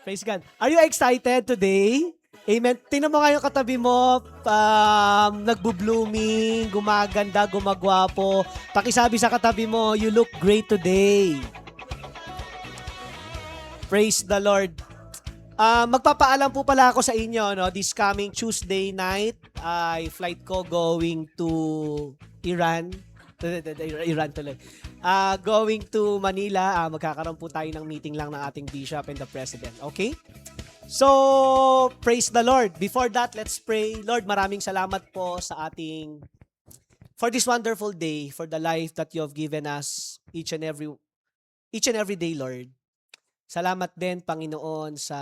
Praise God. Are you excited today? Amen. Tingnan mo nga yung katabi mo, nagbo-blooming, gumaganda, gumagwapo. Pakisabi sa katabi mo, you look great today. Praise the Lord. Magpapaalam po pala ako sa inyo, no? This coming Tuesday night, ay flight ko going to Iran. Iran tuloy. Going to Manila, magkakaroon po tayo ng meeting lang ng ating bishop and the president. Okay? So, praise the Lord. Before that, let's pray. Lord, maraming salamat po sa ating, for this wonderful day, for the life that you have given us each and every day, Lord. Salamat din, Panginoon, sa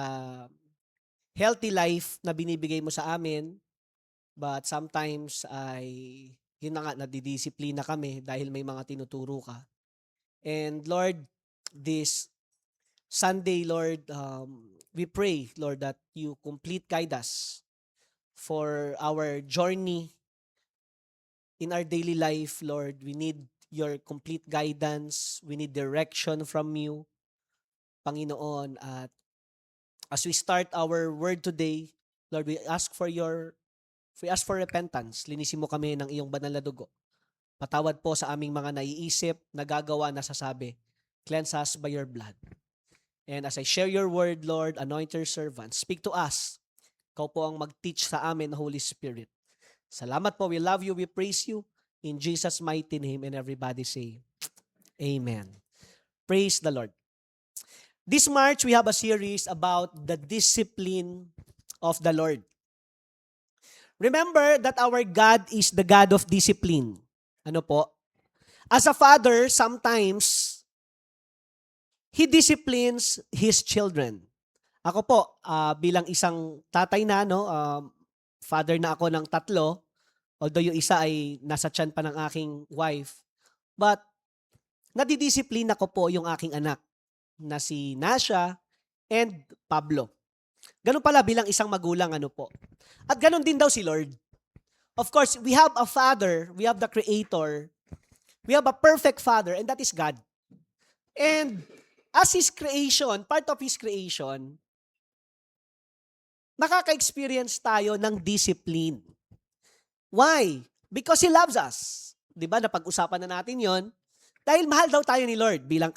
healthy life na binibigay mo sa amin. But sometimes ay, yun na nga, nadidisiplina kami dahil may mga tinuturo ka. And Lord, this Sunday, Lord, we pray, Lord, that you complete guide us for our journey in our daily life, Lord. We need your complete guidance. We need direction from you, Panginoon. At as we start our word today, Lord, we ask for repentance. Linisin mo kami ng iyong banal na dugo. Patawad po sa aming mga naiisip, nagagawa, nasasabi. Cleanse us by your blood. And as I share your word, Lord, anoint your servant. Speak to us. Ikaw po ang mag-teach sa amin, Holy Spirit. Salamat po. We love you. We praise you. In Jesus' mighty name. And everybody say, Amen. Praise the Lord. This March, we have a series about the discipline of the Lord. Remember that our God is the God of discipline. Ano po? As a father, sometimes, He disciplines His children. Ako po, bilang isang tatay na, no, father na ako ng 3, although yung isa ay nasa tiyan pa ng aking wife. But, nadidisiplina ko po yung aking anak na si Nasha and Pablo. Ganun pala bilang isang magulang, ano po. At ganun din daw si Lord. Of course, we have a Father, we have the Creator, we have a perfect Father, and that is God. And as His creation, part of His creation, makaka-experience tayo ng discipline. Why? Because He loves us. Diba, napag-usapan na natin yon. Dahil mahal daw tayo ni Lord bilang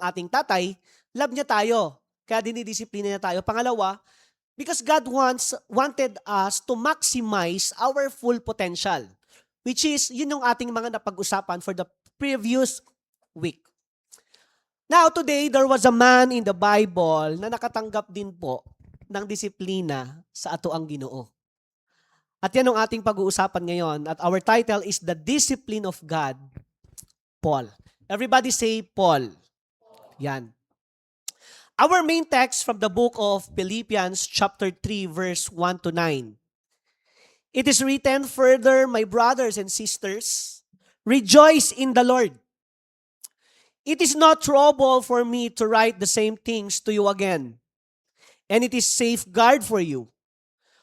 ating tatay, love niya tayo. Kaya dinidisiplina niya tayo. Pangalawa, because God wanted us to maximize our full potential, which is, yun yung ating mga napag-usapan for the previous week. Now, today, there was a man in the Bible na nakatanggap din po ng disiplina sa atoang Ginoo. At yan ang ating pag-uusapan ngayon. At our title is The Discipline of God, Paul. Everybody say Paul. Yan. Our main text from the book of Philippians chapter 3 verse 1 to 9. It is written, further, my brothers and sisters, rejoice in the Lord. It is not trouble for me to write the same things to you again, and it is safeguard for you.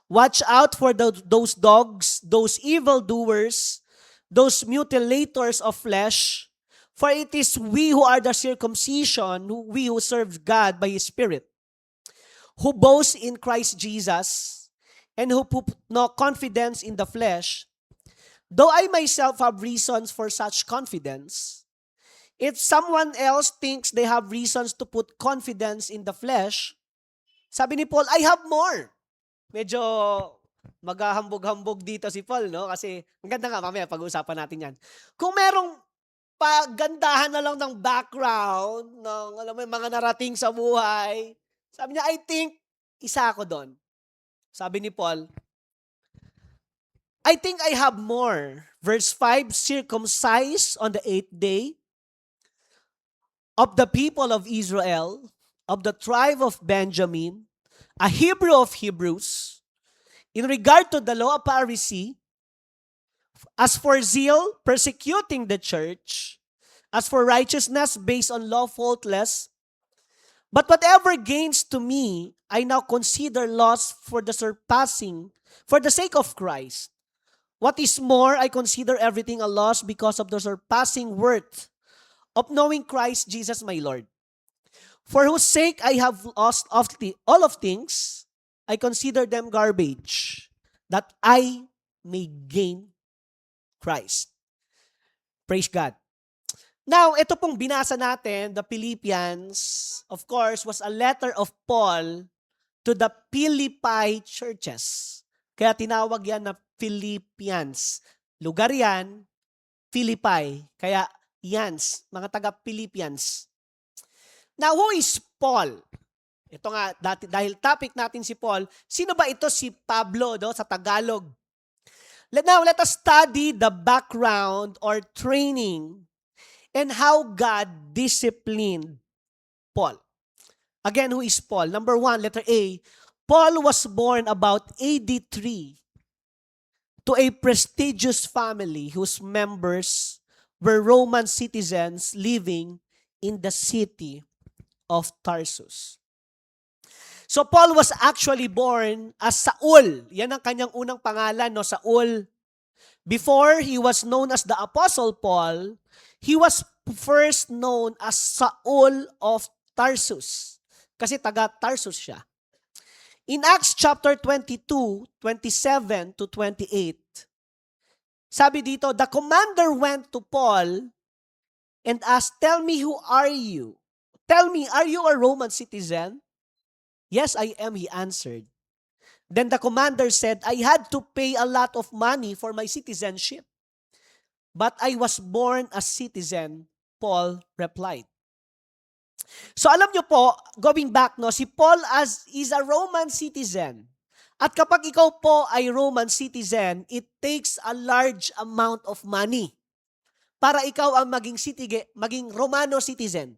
Watch out for those dogs, those evildoers, those mutilators of flesh, for it is we who are the circumcision, we who serve God by His Spirit, who boast in Christ Jesus, and who put no confidence in the flesh, though I myself have reasons for such confidence. If someone else thinks they have reasons to put confidence in the flesh, sabi ni Paul, I have more. Medyo maghahambog-hambog dito si Paul, no? Kasi, ang ganda nga, mamaya pag-uusapan natin yan. Kung merong pagandahan na lang ng background, ng alam mo, mga narating sa buhay, sabi niya, I think, isa ako doon. Sabi ni Paul, I think I have more. Verse 5, circumcised on the 8th day, of the people of Israel, of the tribe of Benjamin, a Hebrew of Hebrews, in regard to the law of Pharisee, as for zeal, persecuting the church, as for righteousness based on law, faultless, but whatever gains to me, I now consider loss for the sake of Christ. What is more, I consider everything a loss because of the surpassing worth of knowing Christ Jesus my Lord, For whose sake I have lost all of things, I consider them garbage, that I may gain Christ. Praise God. Now, ito pong binasa natin, the Philippians, of course, was a letter of Paul to the Philippi churches. Kaya tinawag yan na Philippians. Lugar yan, Philippi. Kaya yans, mga taga-Philippians. Now, who is Paul? Ito nga, dahil topic natin si Paul, sino ba ito si Pablo sa Tagalog? Now, let us study the background or training and how God disciplined Paul. Again, who is Paul? Number 1, letter A. Paul was born about AD 3 to a prestigious family whose members were Roman citizens living in the city of Tarsus. So Paul was actually born as Saul. Yan ang kanyang unang pangalan, Saul. Before he was known as the Apostle Paul, he was first known as Saul of Tarsus. Kasi taga Tarsus siya. In Acts chapter 22, 27 to 28, sabi dito, the commander went to Paul and asked, "Tell me, who are you? Tell me, are you a Roman citizen?" "Yes, I am," he answered. Then the commander said, "I had to pay a lot of money for my citizenship, but I was born a citizen," Paul replied. So alam nyo po, going back, si Paul is a Roman citizen. At kapag ikaw po ay Roman citizen, it takes a large amount of money para ikaw ang maging Romano citizen.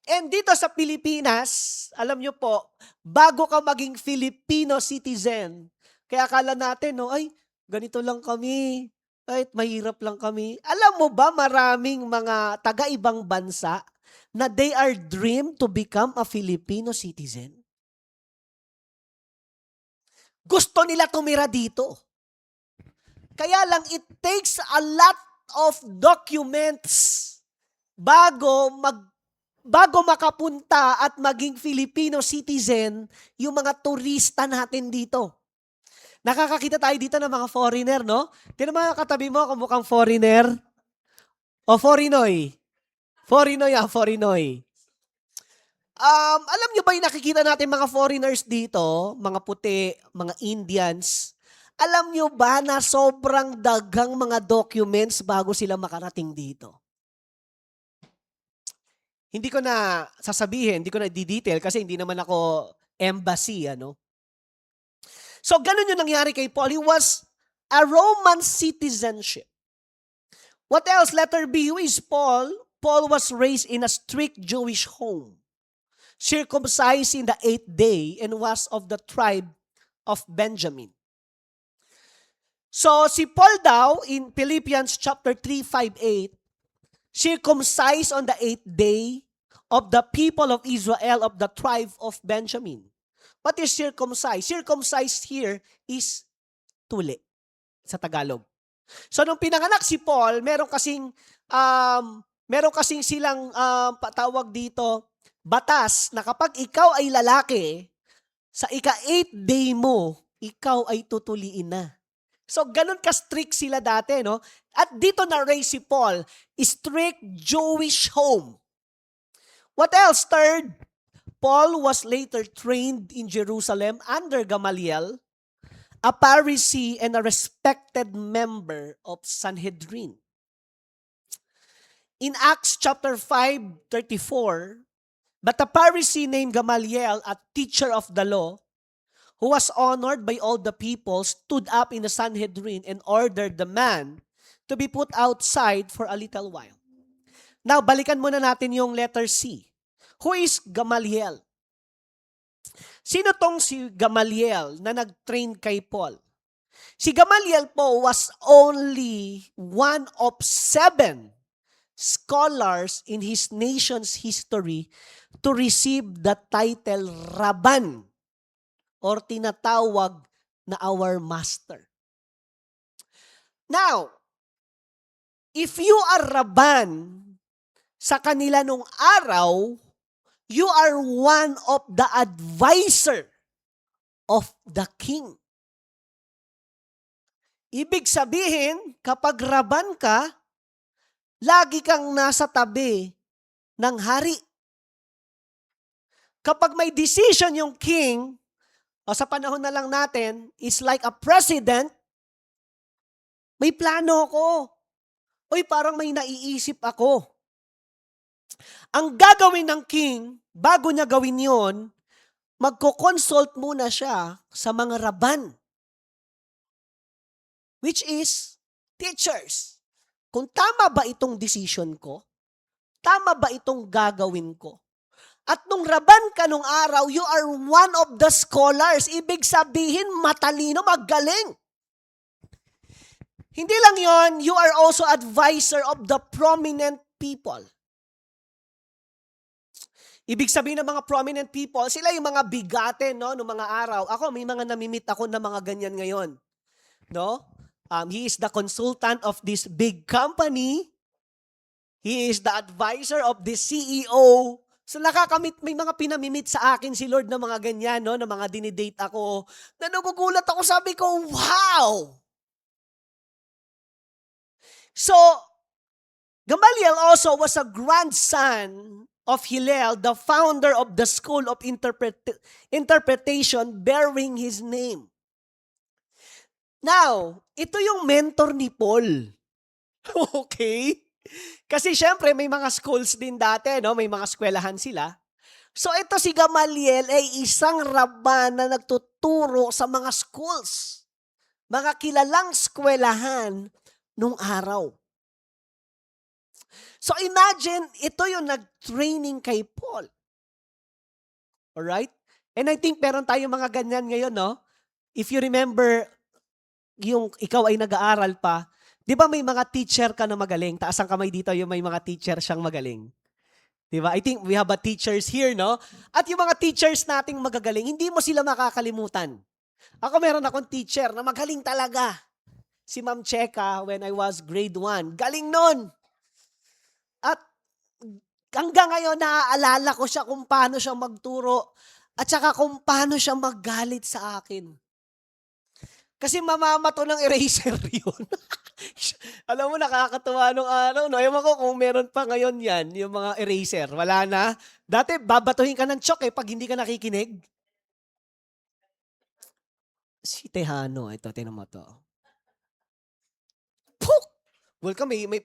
And dito sa Pilipinas, alam nyo po, bago ka maging Filipino citizen, kaya akala natin, ay, ganito lang kami, ay, mahirap lang kami. Alam mo ba, maraming mga taga-ibang bansa na they are dream to become a Filipino citizen? Gusto nila tumira dito. Kaya lang, it takes a lot of documents bago makapunta at maging Filipino citizen yung mga turista natin dito. Nakakakita tayo dito ng mga foreigner, no? Tinan mga katabi mo kung mukhang foreigner. O foreignoy. Foreignoy. Alam nyo ba yung nakikita natin mga foreigners dito, mga puti, mga Indians, alam nyo ba na sobrang dagang mga documents bago sila makarating dito? Hindi ko na sasabihin, hindi ko na di-detail kasi hindi naman ako embassy, So, ganun yung nangyari kay Paul. He was a Roman citizenship. What else? Letter B, who is Paul? Paul was raised in a strict Jewish home, circumcised in the 8th day, and was of the tribe of Benjamin. So, si Paul daw, in Philippians chapter 3, 5, 8, circumcised on the 8th day of the people of Israel of the tribe of Benjamin. What is circumcised? Circumcised here is tuli sa Tagalog. So, nung pinanganak si Paul, meron kasing silang patawag dito, batas na kapag ikaw ay lalaki, sa ika-8th day mo, ikaw ay tutuliin na. So, ganun ka-strict sila dati, At dito na-raise si Paul, strict Jewish home. What else? Third, Paul was later trained in Jerusalem under Gamaliel, a Pharisee and a respected member of Sanhedrin. In Acts chapter 5:34, but a Pharisee named Gamaliel, a teacher of the law, who was honored by all the people, stood up in the Sanhedrin and ordered the man to be put outside for a little while. Now, balikan muna natin yung letter C. Who is Gamaliel? Sino tong si Gamaliel na nag-train kay Paul? Si Gamaliel po was only one of 7 scholars in his nation's history to receive the title Rabban, or tinatawag na our master. Now, if you are Rabban, sa kanila nung araw, you are one of the advisor of the king. Ibig sabihin, kapag Rabban ka, lagi kang nasa tabi ng hari. Kapag may decision yung king, o sa panahon na lang natin, is like a president, may plano ako. Uy, parang may naiisip ako. Ang gagawin ng king, bago niya gawin yon, magko-consult muna siya sa mga Rabban, which is teachers. Kung tama ba itong decision ko? Tama ba itong gagawin ko? At nung Rabban ka nung araw, you are one of the scholars. Ibig sabihin, matalino, magaling. Hindi lang yon, you are also advisor of the prominent people. Ibig sabihin ng mga prominent people, sila yung mga bigate, no, noong mga araw. Ako, may mga namimit ako na mga ganyan ngayon. No? He is the consultant of this big company. He is the advisor of the CEO. So nakakamit, may mga pinamimit sa akin si Lord na mga ganyan, no, na mga dinidate ako. Na nagugulat ako, sabi ko, wow! So, Gamaliel also was a grandson of Hillel, the founder of the school of interpretation bearing his name. Now, ito yung mentor ni Paul. Okay? Kasi syempre may mga schools din dati, no? May mga eskwelahan sila. So ito si Gamaliel ay isang Rabban na nagtuturo sa mga schools. Mga kilalang eskwelahan nung araw. So imagine, ito yung nag-training kay Paul. Alright? And I think meron tayong mga ganyan ngayon, no? If you remember, yung ikaw ay nag-aaral pa, di ba may mga teacher ka na magaling? Taas ang kamay dito yung may mga teacher siyang magaling. Di ba? I think we have a teachers here, no? At yung mga teachers nating magagaling, hindi mo sila makakalimutan. Ako meron akong teacher na magaling talaga. Si Ma'am Cheka when I was grade 1. Galing nun! At hanggang ngayon, naaalala ko siya kung paano siya magturo at saka kung paano siya maggalit sa akin. Kasi mamamato ng eraser yun. Alam mo, nakakatuwa nung araw. No? Ewan ko kung meron pa ngayon yan, yung mga eraser. Wala na. Dati, babatuhin ka ng chok pag hindi ka nakikinig. Si Tejano, ito, tinan mo to. Puk! Welcome, may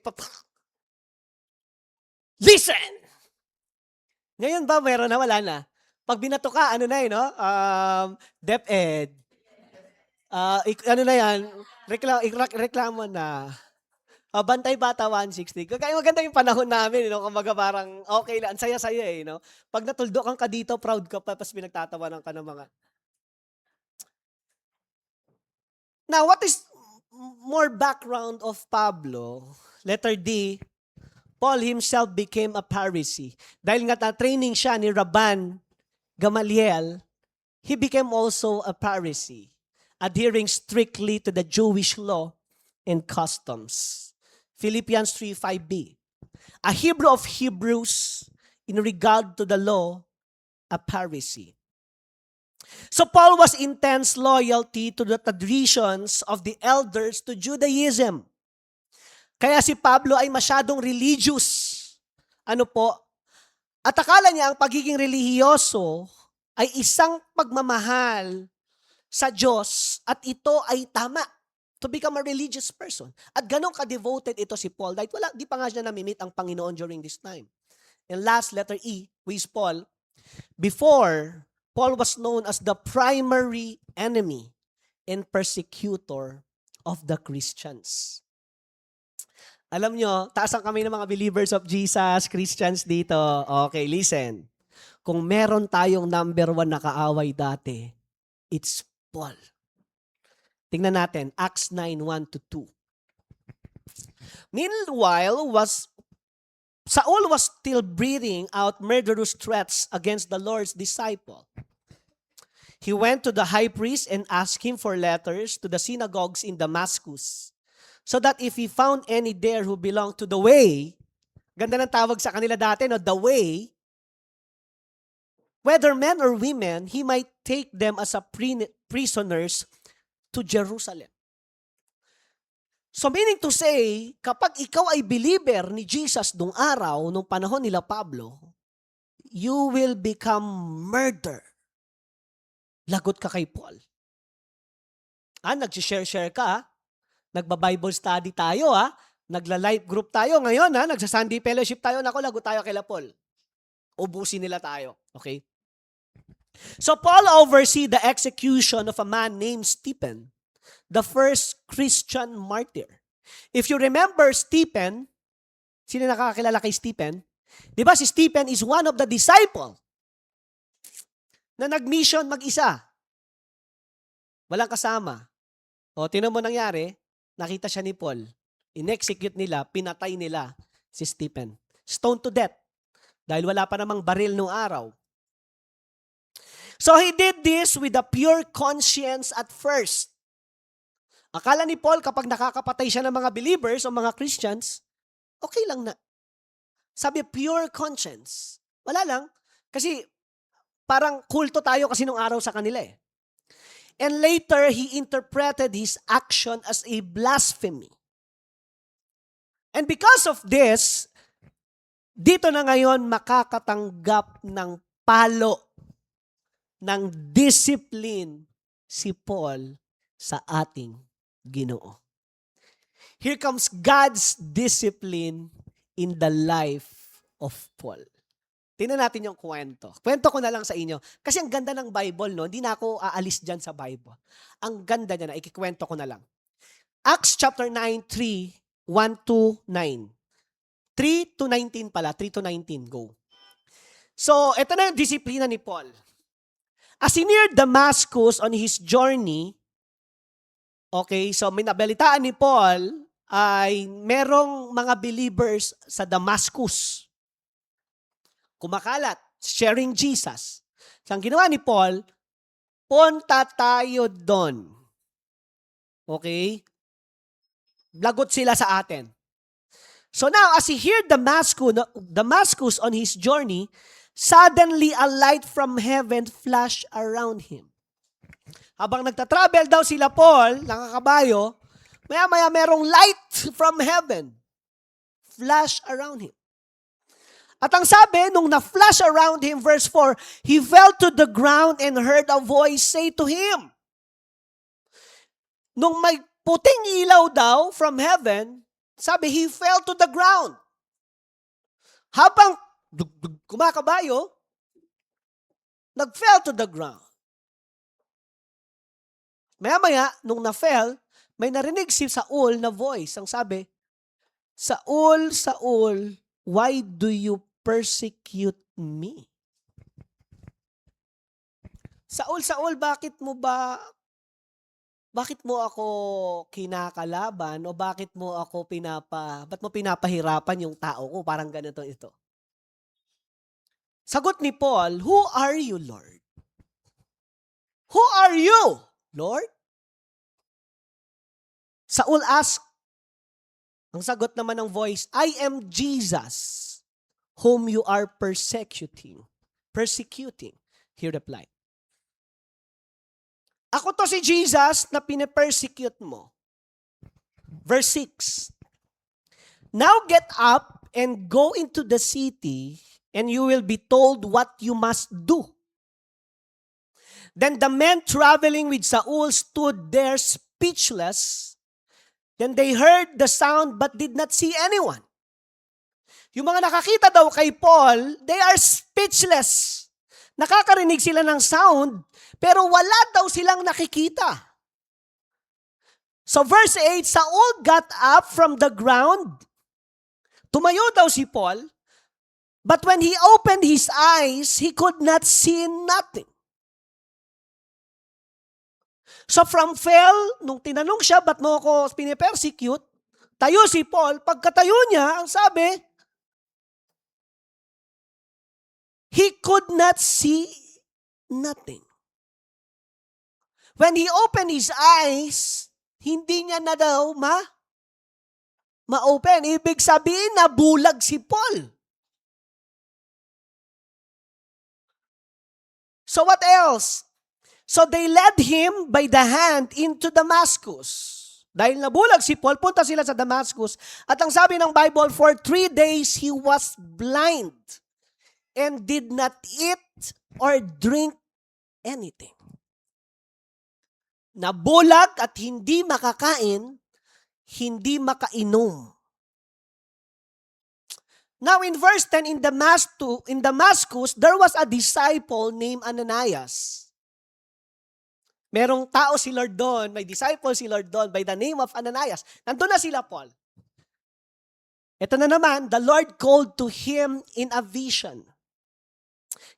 Listen! Ngayon ba, meron na, wala na? Pag binato ka, ano na no? DepEd. Ano na yan? Reklamo na. Bantay Bata 160. Kaya maganda yung panahon namin, no? Kumbaga parang okay lang. Ang saya-saya no? Pag natuldokan ka dito, proud ka pa, tapos pinagtatawanan ka ng mga. Now, what is more background of Pablo? Letter D, Paul himself became a Pharisee. Dahil nga na-training siya ni Rabban Gamaliel, he became also a Pharisee, adhering strictly to the Jewish law and customs. Philippians 3:5b. A Hebrew of Hebrews, in regard to the law, a Pharisee. So Paul was intense loyalty to the traditions of the elders to Judaism. Kaya si Pablo ay masyadong religious. Ano po? At akala niya ang pagiging relihiyoso ay isang pagmamahal sa Diyos at ito ay tama. To become a religious person. At ganun ka-devoted ito si Paul. Dahil di pa nga siya namimit ang Panginoon during this time. And last, letter E, who is Paul. Before, Paul was known as the primary enemy and persecutor of the Christians. Alam nyo, taas ang kami ng mga believers of Jesus, Christians dito. Okay, listen. Kung meron tayong number 1 na kaaway dati, it's Paul. Tingnan natin, Acts 9:1-2. Meanwhile, Saul was still breathing out murderous threats against the Lord's disciple. He went to the high priest and asked him for letters to the synagogues in Damascus, so that if he found any there who belonged to the way, ganda ng tawag sa kanila dati, no, the way, whether men or women, he might take them as a prisoners to Jerusalem. So meaning to say, kapag ikaw ay believer ni Jesus nung araw, nung panahon nila Pablo, you will become murder. Lagot ka kay Paul. Nag-share ka, nagba-Bible study tayo, nagla-life group tayo ngayon, nagsa-Sunday fellowship tayo, naku, lagot tayo kay Paul. Ubusin nila tayo. Okay? So Paul oversee the execution of a man named Stephen, the first Christian martyr. If you remember Stephen, sino nakakakilala kay Stephen? Di ba si Stephen is one of the disciple na nag-mission mag-isa. Walang kasama. O, tinan mo nangyari, nakita siya ni Paul. In-execute nila, pinatay nila si Stephen. Stoned to death. Dahil wala pa namang baril nung araw. So he did this with a pure conscience at first. Akala ni Paul kapag nakakapatay siya ng mga believers o mga Christians, okay lang na. Sabi, pure conscience. Wala lang. Kasi parang kulto tayo kasi nung araw sa kanila eh. And later, he interpreted his action as a blasphemy. And because of this, dito na ngayon makakatanggap ng palo, ng discipline si Paul sa ating Ginoo. Here comes God's discipline in the life of Paul. Tingnan natin yung kwento. Kwento ko na lang sa inyo. Kasi ang ganda ng Bible, no? Hindi na ako aalis dyan sa Bible. Ang ganda niya na, ikikwento ko na lang. Acts chapter 9, 3, 1 to 9. 3 to 19 pala. 3 to 19. Go. So, ito na yung disiplina ni Paul. As he neared Damascus on his journey, okay, so may nabalitaan ni Paul ay merong mga believers sa Damascus. Kumakalat, sharing Jesus. So, ang ginawa ni Paul, punta tayo doon. Okay? Lagot sila sa atin. So now, as he heard Damascus on his journey, suddenly a light from heaven flashed around him. Habang nagtatravel daw sila Paul, nakakabayo, maya-maya merong light from heaven flash around him. At ang sabi, nung na-flash around him, verse 4, he fell to the ground and heard a voice say to him. Nung may puting ilaw daw from heaven, sabi, he fell to the ground. Habang kumakabayo, nag-fell to the ground. Maya-maya, nung na-fell, may narinig si Saul na voice. Ang sabi, Saul, Saul, why do you persecute me? Saul, Saul, bakit mo ako kinakalaban o bakit mo pinapahirapan yung tao ko? Parang ganito ito. Sagot ni Paul, who are you, Lord? Who are you, Lord? Saul asked, ang sagot naman ng voice, I am Jesus, whom you are persecuting. He replied. Ako to si Jesus na pine-persecute mo. Verse 6. Now get up and go into the city, and you will be told what you must do. Then the men traveling with Saul stood there speechless. Then they heard the sound but did not see anyone. Yung mga nakakita daw kay Paul, they are speechless. Nakakarinig sila ng sound, pero wala daw silang nakikita. So verse 8, Saul got up from the ground. Tumayo daw si Paul, but when he opened his eyes, he could not see nothing. So from fell, nung tinanong siya, ba't mo ako pinipersecute? Tayo si Paul, pagkatayo niya, ang sabi, he could not see nothing. When he opened his eyes, hindi niya na daw ma-open. Ibig sabihin, nabulag si Paul. So what else? So they led him by the hand into Damascus. Dahil nabulag si Paul, punta sila sa Damascus. At ang sabi ng Bible, for 3 days he was blind and did not eat or drink anything. Nabulag at hindi makakain, hindi makainom. Now in verse 10, in Damascus, there was a disciple named Ananias. Merong tao si Lord doon, may disciple si Lord doon by the name of Ananias. Nandun na sila, Paul. Ito na naman, the Lord called to him in a vision.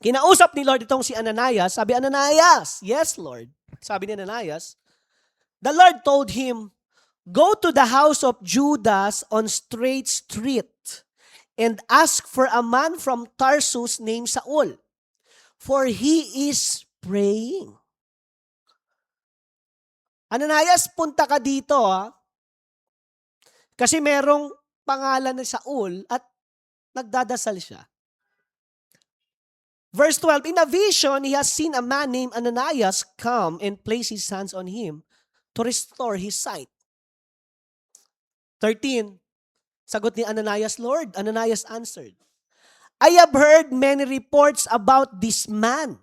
Kinausap ni Lord itong si Ananias. Sabi, Ananias, yes, Lord. Sabi ni Ananias, the Lord told him, go to the house of Judas on Straight Street and ask for a man from Tarsus named Saul, for he is praying. Ananias, punta ka dito kasi merong pangalan na Saul at nagdadasal siya. Verse 12, in a vision, he has seen a man named Ananias come and place his hands on him to restore his sight. 13, sagot ni Ananias, Lord. Ananias answered, I have heard many reports about this man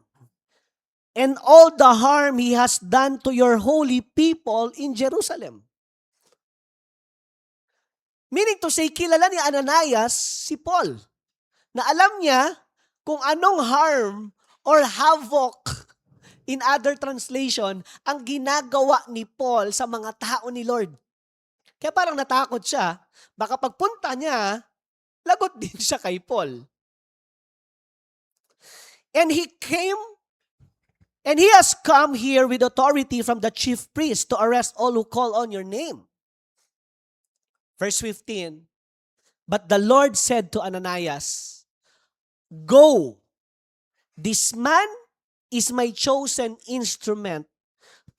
and all the harm he has done to your holy people in Jerusalem. Meaning to say, kilala ni Ananias si Paul, na alam niya kung anong harm or havoc, in other translation, ang ginagawa ni Paul sa mga tao ni Lord. Kaya parang natakot siya, baka pagpunta niya, lagot din siya kay Paul. And he has come here with authority from the chief priest to arrest all who call on your name. Verse 15, but the Lord said to Ananias, go, this man is my chosen instrument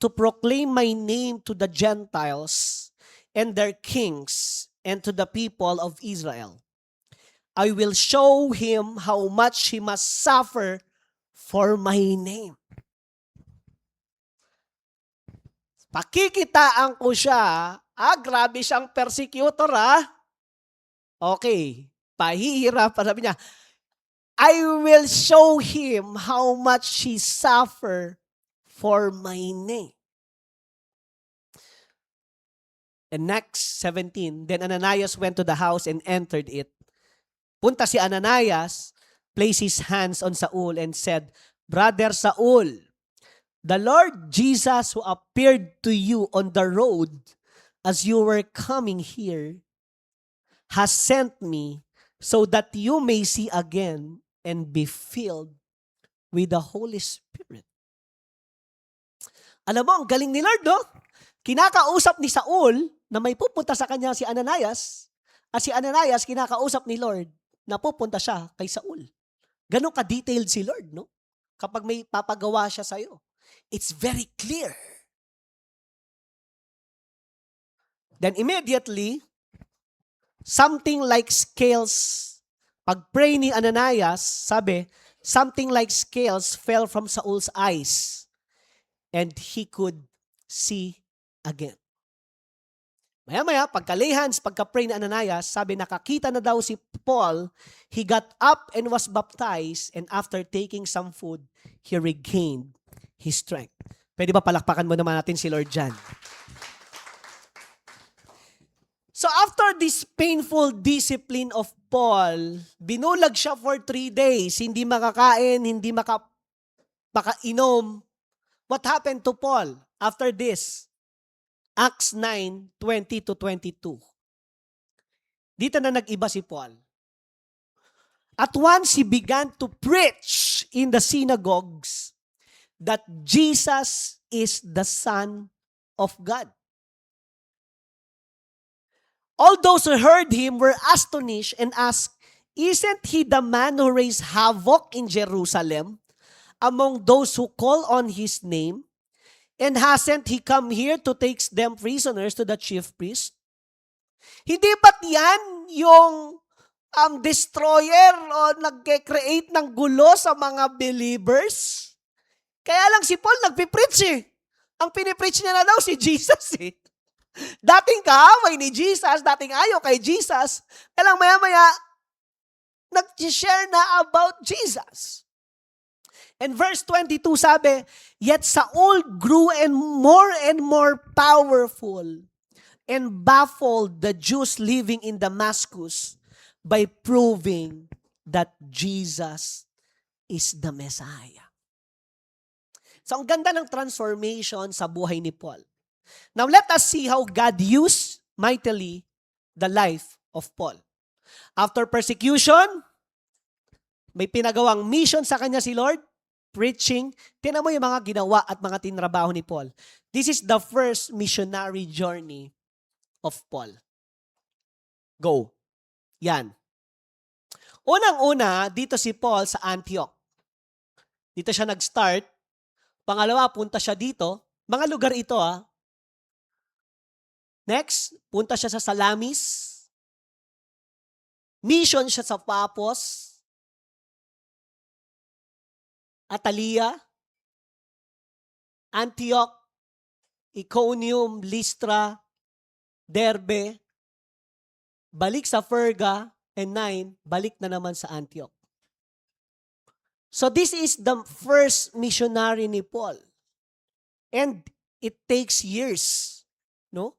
to proclaim my name to the Gentiles and their kings and to the people of Israel. I will show him how much he must suffer for my name. Pakikitaan ko siya, grabe siyang persecutor Okay, pahihirap. Sabi niya, I will show him how much he suffer for my name. And next, 17, then Ananias went to the house and entered it. Punta si Ananias, placed his hands on Saul and said, Brother Saul, the Lord Jesus who appeared to you on the road as you were coming here has sent me so that you may see again and be filled with the Holy Spirit. Alam mo, ang galing ni Lord, no? Kinakausap ni Saul na may pupunta sa kanya si Ananias, at si Ananias kinakausap ni Lord na pupunta siya kay Saul. Ganon ka-detailed si Lord, no? Kapag may papagawa siya sa'yo. It's very clear. Then immediately, something like scales, pag-pray ni Ananias, sabi, something like scales fell from Saul's eyes and he could see again. Maya-maya, pagka-lay hands, pagka-pray ni Ananias, sabi, nakakita na daw si Paul, he got up and was baptized, and after taking some food, he regained his strength. Pwede ba palakpakan mo naman natin si Lord dyan? So after this painful discipline of Paul, binulag siya for 3 days, hindi makakain, hindi makainom. What happened to Paul after this? Acts 9:20-22. Dito na nag-iba si Paul. At once he began to preach in the synagogues that Jesus is the Son of God. All those who heard him were astonished and asked, isn't he the man who raised havoc in Jerusalem among those who call on his name? And hasn't he come here to take them prisoners to the chief priest? Hindi ba't yan yung destroyer o nag-create ng gulo sa mga believers? Kaya lang si Paul nagpipreach eh. Ang pinipreach niya na daw si Jesus eh. Dating kaaway ni Jesus, dating ayaw kay Jesus. Kaya lang maya-maya, nag-share na about Jesus. And verse 22 sabi, yet Saul grew and more powerful and baffled the Jews living in Damascus by proving that Jesus is the Messiah. So ang ganda ng transformation sa buhay ni Paul. Now let us see how God used mightily the life of Paul. After persecution, may pinagawang mission sa kanya si Lord, preaching. Tingnan mo yung mga ginawa at mga tinrabaho ni Paul. This is the first missionary journey of Paul. Go. Yan. Unang-una, dito si Paul sa Antioch. Dito siya nag-start. Pangalawa, punta siya dito. Mga lugar ito Next, punta siya sa Salamis. Mission siya sa Papos. Atalia. Antioch. Iconium, Lystra, Derbe. Balik sa Perga. And 9, balik na naman sa Antioch. So this is the first missionary ni Paul. And it takes years, no?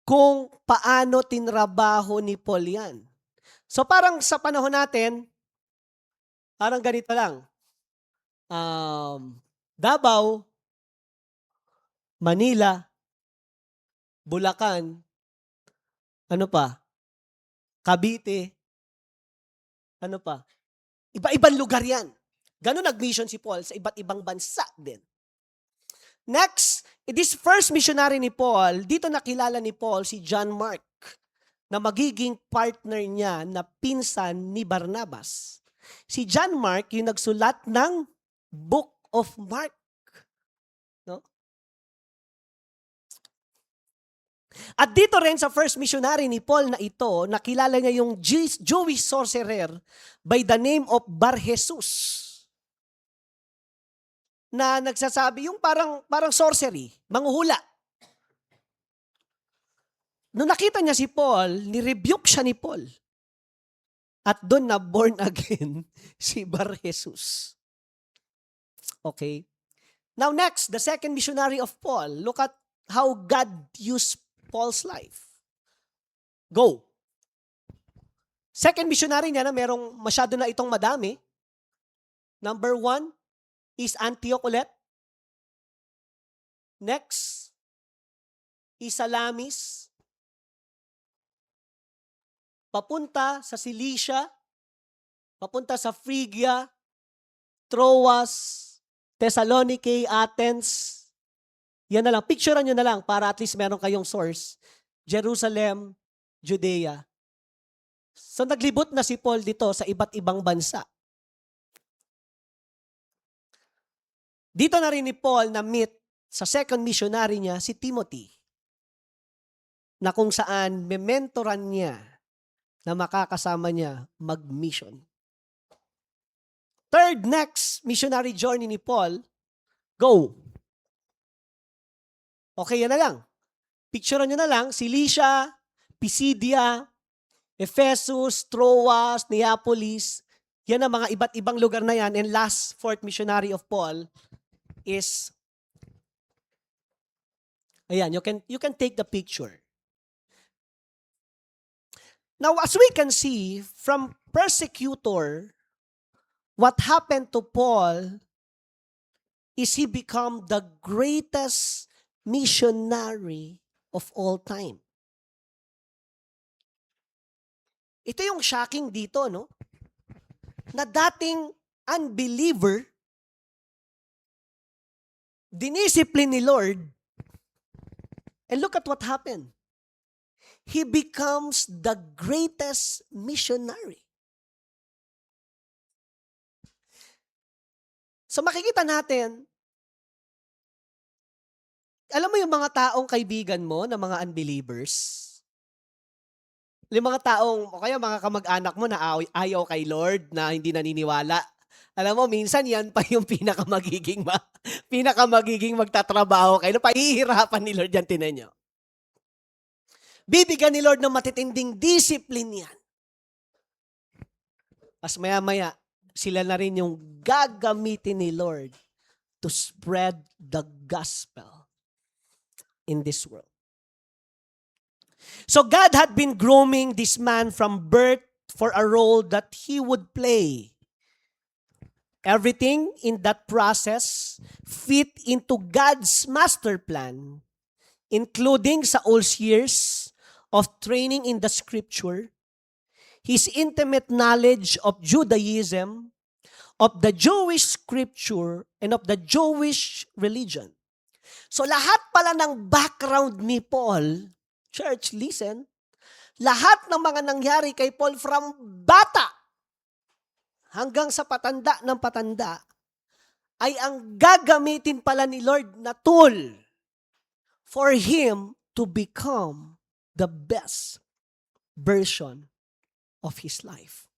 Kung paano tinrabaho ni Paul yan. So parang sa panahon natin, parang ganito lang. Davao, Manila, Bulacan, ano pa? Cavite, ano pa? Iba-ibang lugar yan. Ganun nag-mission si Paul sa iba't ibang bansa din. Next, this first missionary ni Paul, dito nakilala ni Paul si John Mark na magiging partner niya na pinsan ni Barnabas. Si John Mark yung nagsulat ng Book of Mark. No? At dito rin sa first missionary ni Paul na ito, nakilala niya yung Jewish sorcerer by the name of Bar-Jesus. Na nagsasabi, yung parang sorcery, manghuhula. Nung nakita niya si Paul, nirebuke siya ni Paul. At doon na born again si Bar-Jesus. Okay? Now next, the second missionary of Paul. Look at how God used Paul's life. Go. Second missionary niya na merong masyado na itong madami. Number 1, is Antioch ulit. Next, is Salamis. Papunta sa Cilicia. Papunta sa Phrygia, Troas, Thessaloniki, Athens. Yan na lang. Picturean nyo na lang para at least meron kayong source. Jerusalem, Judea. So naglibot na si Paul dito sa iba't ibang bansa. Dito na rin ni Paul na-meet sa second missionary niya, si Timothy, na kung saan mementoran niya na makakasama niya mag-mission. Third, next missionary journey ni Paul, go. Okay, yan na lang. Picturean nyo na lang, Cilicia, Pisidia, Ephesus, Troas, Neapolis, yan ang mga iba't ibang lugar na yan. And last, fourth missionary of Paul is, ayan, you can take the picture. Now, as we can see, from persecutor, what happened to Paul is he become the greatest missionary of all time. Ito yung shocking dito, no? Na dating unbeliever, diniscipline ni Lord, and look at what happened. He becomes the greatest missionary. So makikita natin, alam mo yung mga taong kaibigan mo na mga unbelievers? Yung mga taong, o kaya mga kamag-anak mo na ayaw kay Lord, na hindi naniniwala, Alam mo, minsan yan pa yung pinakamagiging magtatrabaho kayo. Pahihirapan ni Lord yan, tinan nyo. Bibigyan ni Lord ng matitinding discipline yan. As maya-maya, sila na rin yung gagamitin ni Lord to spread the gospel in this world. So God had been grooming this man from birth for a role that he would play. Everything in that process fit into God's master plan, including Saul's years of training in the scripture, his intimate knowledge of Judaism, of the Jewish scripture, and of the Jewish religion. So lahat pala ng background ni Paul, church, listen, lahat ng mga nangyari kay Paul from bata hanggang sa patanda ng patanda ay ang gagamitin pala ni Lord na tool for him to become the best version of his life.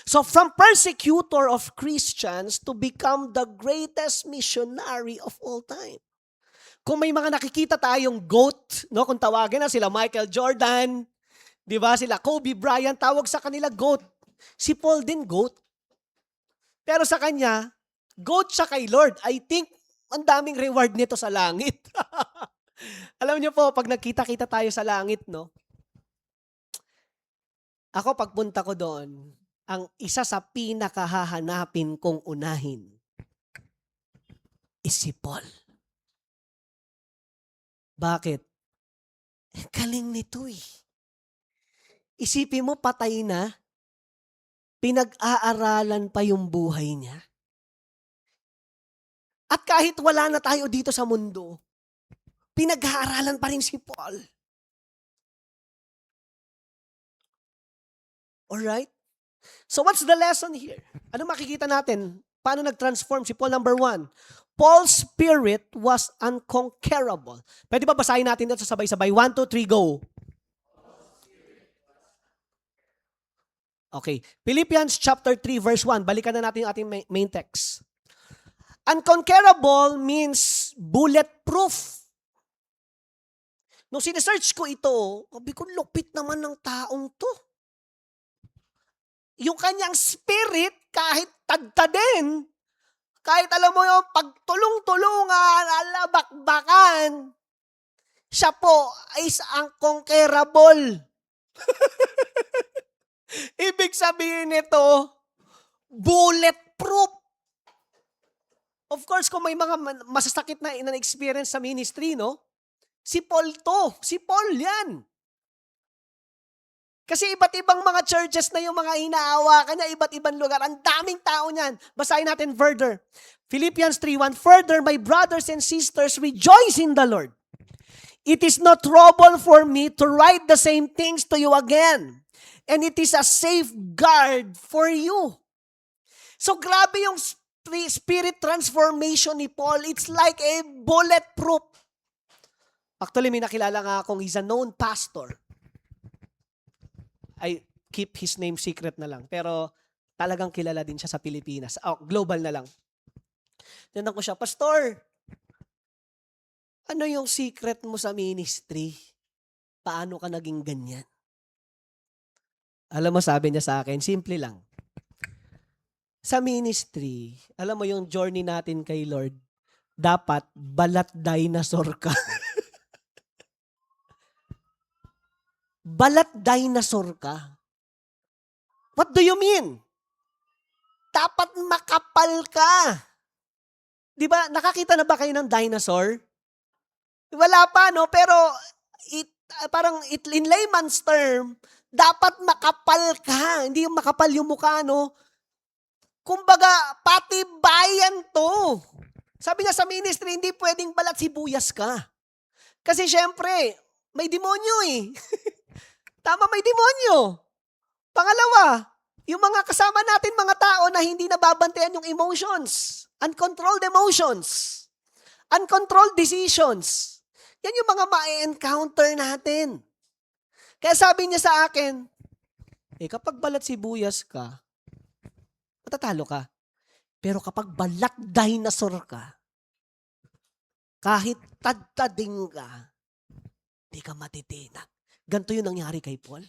So from persecutor of Christians to become the greatest missionary of all time. Kung may mga nakikita tayong GOAT, no, kung tawagin na sila Michael Jordan, di ba, sila Kobe Bryant, tawag sa kanila GOAT. Si Paul din GOAT. Pero sa kanya, GOAT siya kay Lord. I think, ang daming reward nito sa langit. Alam niyo po, pag nagkita-kita tayo sa langit, no? Ako, pagpunta ko doon, ang isa sa pinakahahanapin kong unahin is si Paul. Bakit? Galing nito eh. Isipin mo, patay na, pinag-aaralan pa yung buhay niya. At kahit wala na tayo dito sa mundo, pinag-aaralan pa rin si Paul. Alright? So what's the lesson here? Ano makikita natin? Paano nag-transform si Paul? Number 1, Paul's spirit was unconquerable. Pwede ba basahin natin dito sabay-sabay? 1, 2, 3, go. Okay. Philippians chapter 3 verse 1. Balikan na natin yung ating main text. Unconquerable means bulletproof. Nung sinesearch ko ito, sabi ko, lupit naman ng taong to. Yung kanyang spirit, kahit tagtadin, kahit alam mo yung pagtulong-tulungan, alabakbakan, siya po is unconquerable. Ibig sabihin nito, bulletproof. Of course, kung may mga masasakit na experience sa ministry, no? Si Paul to. Si Paul yan. Kasi iba't ibang mga churches na yung mga inaawakan niya, iba't ibang lugar. Ang daming tao niyan. Basahin natin further. Philippians 3:1. Further, my brothers and sisters, rejoice in the Lord. It is no trouble for me to write the same things to you again. And it is a safeguard for you. So grabe yung spirit transformation ni Paul. It's like a bulletproof. Actually, may nakilala nga akong he's a known pastor. I keep his name secret na lang. Pero talagang kilala din siya sa Pilipinas. Global na lang. Tinanong ko siya, Pastor, ano yung secret mo sa ministry? Paano ka naging ganyan? Alam mo, sabi niya sa akin, simple lang. Sa ministry, alam mo yung journey natin kay Lord, dapat balat dinosaur ka. Balat dinosaur ka. What do you mean? Dapat makapal ka. Di ba? Nakakita na ba kayo ng dinosaur? Wala pa, no? Pero in layman's term, dapat makapal ka. Hindi yung makapal yung mukha, no? Kumbaga, patibayan to. Sabi niya sa ministry, hindi pwedeng balat sibuyas ka. Kasi syempre, may demonyo eh. Tama, may demonyo. Pangalawa, yung mga kasama natin, mga tao na hindi nababantayan yung emotions. Uncontrolled emotions. Uncontrolled decisions. Yan yung mga ma-encounter natin. Kaya sabi niya sa akin, kapag balat sibuyas ka, matatalo ka. Pero kapag balat dinosaur ka, kahit tadtading ka, di ka matitinag. Ganito yung nangyari kay Paul.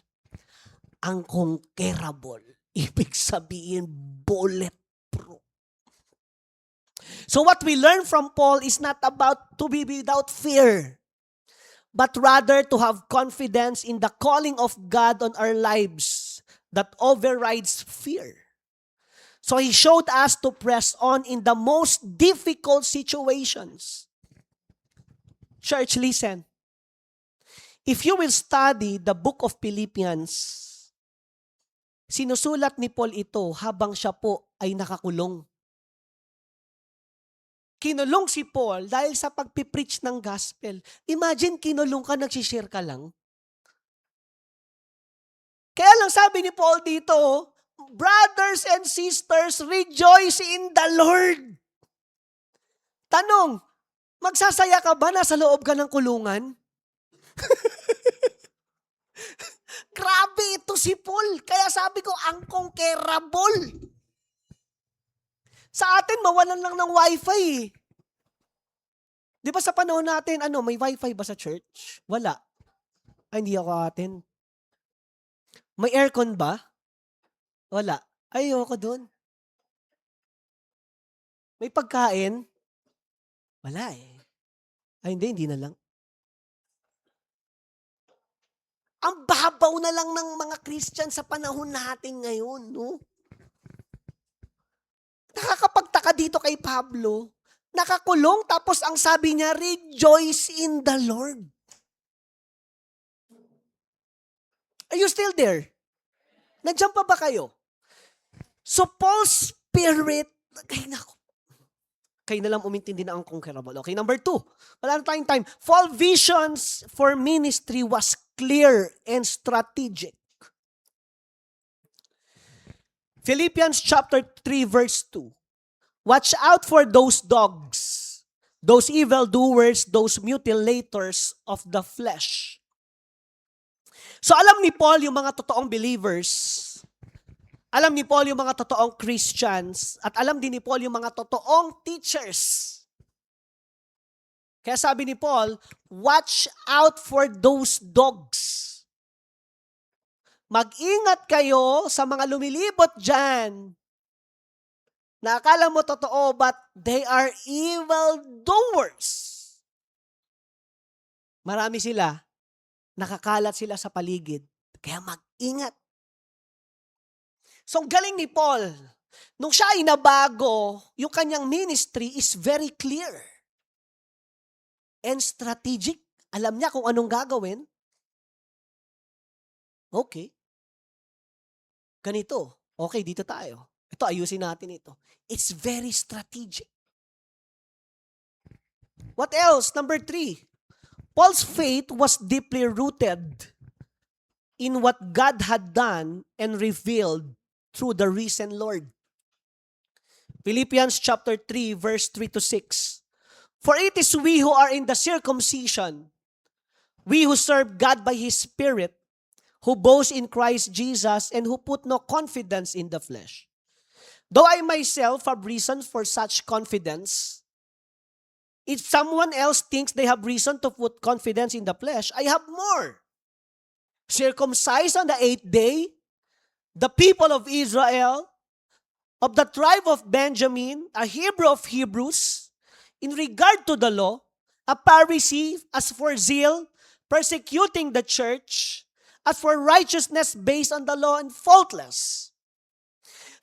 Ang conquerable. Ibig sabihin, bulletproof. So what we learn from Paul is not about to be without fear, but rather to have confidence in the calling of God on our lives that overrides fear. So he showed us to press on in the most difficult situations. Church, listen. If you will study the book of Philippians, sinusulat ni Paul ito habang siya po ay nakakulong. Kinulong si Paul dahil sa pagpipreach ng gospel. Imagine, kinulong ka, nagsishare ka lang. Kaya lang sabi ni Paul dito, brothers and sisters, rejoice in the Lord. Tanong, magsasaya ka ba nasa loob ka ng kulungan? Grabe ito si Paul. Kaya sabi ko, ang conquerable. Sa atin, mawalan lang ng wifi eh. Di ba sa panahon natin, may wifi ba sa church? Wala. Ay, hindi ako atin. May aircon ba? Wala. Ay, ayoko dun. May pagkain? Wala eh. Ay, hindi na lang. Ang babaw na lang ng mga Christian sa panahon natin ngayon, no? Nakakapagtaka dito kay Pablo, nakakulong tapos ang sabi niya, rejoice in the Lord. Are you still there? Nandiyan pa ba kayo? So Paul's spirit, kayo na lang umintindi na ang conquerable. Okay, number 2. Wala na tayong time. Paul's visions for ministry was clear and strategic. Philippians chapter 3 verse 2. Watch out for those dogs, those evildoers, those mutilators of the flesh. So alam ni Paul yung mga totoong believers, alam ni Paul yung mga totoong Christians, at alam din ni Paul yung mga totoong teachers. Kaya sabi ni Paul, watch out for those dogs. Mag-ingat kayo sa mga lumilibot dyan na akala mo totoo, but they are evil doers. Marami sila, nakakalat sila sa paligid, kaya mag-ingat. So, ang galing ni Paul, nung siya ay nabago, yung kanyang ministry is very clear and strategic. Alam niya kung anong gagawin. Okay. Ganito. Okay, dito tayo. Ito, ayusin natin ito. It's very strategic. What else? Number 3. Paul's faith was deeply rooted in what God had done and revealed through the risen Lord. Philippians chapter 3, verse 3 to 6. For it is we who are in the circumcision, we who serve God by His Spirit, who boast in Christ Jesus, and who put no confidence in the flesh. Though I myself have reason for such confidence, if someone else thinks they have reason to put confidence in the flesh, I have more. Circumcised on the 8th day, the people of Israel, of the tribe of Benjamin, a Hebrew of Hebrews, in regard to the law, a Pharisee, as for zeal, persecuting the church, as for righteousness based on the law and faultless.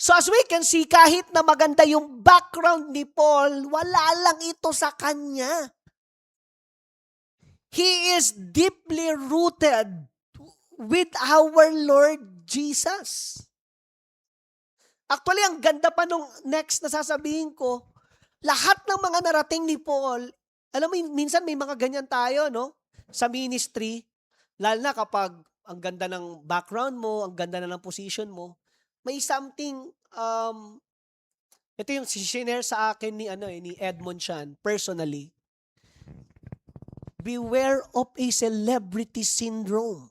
So as we can see, kahit na maganda yung background ni Paul, wala lang ito sa kanya. He is deeply rooted with our Lord Jesus. Actually, ang ganda pa nung next na sasabihin ko, lahat ng mga narating ni Paul, alam mo, minsan may mga ganyan tayo, no? Sa ministry, lalo na kapag ang ganda ng background mo, ang ganda na ng position mo, may something, ito yung sinare sa akin ni Edmond Chan, personally. Beware of a celebrity syndrome.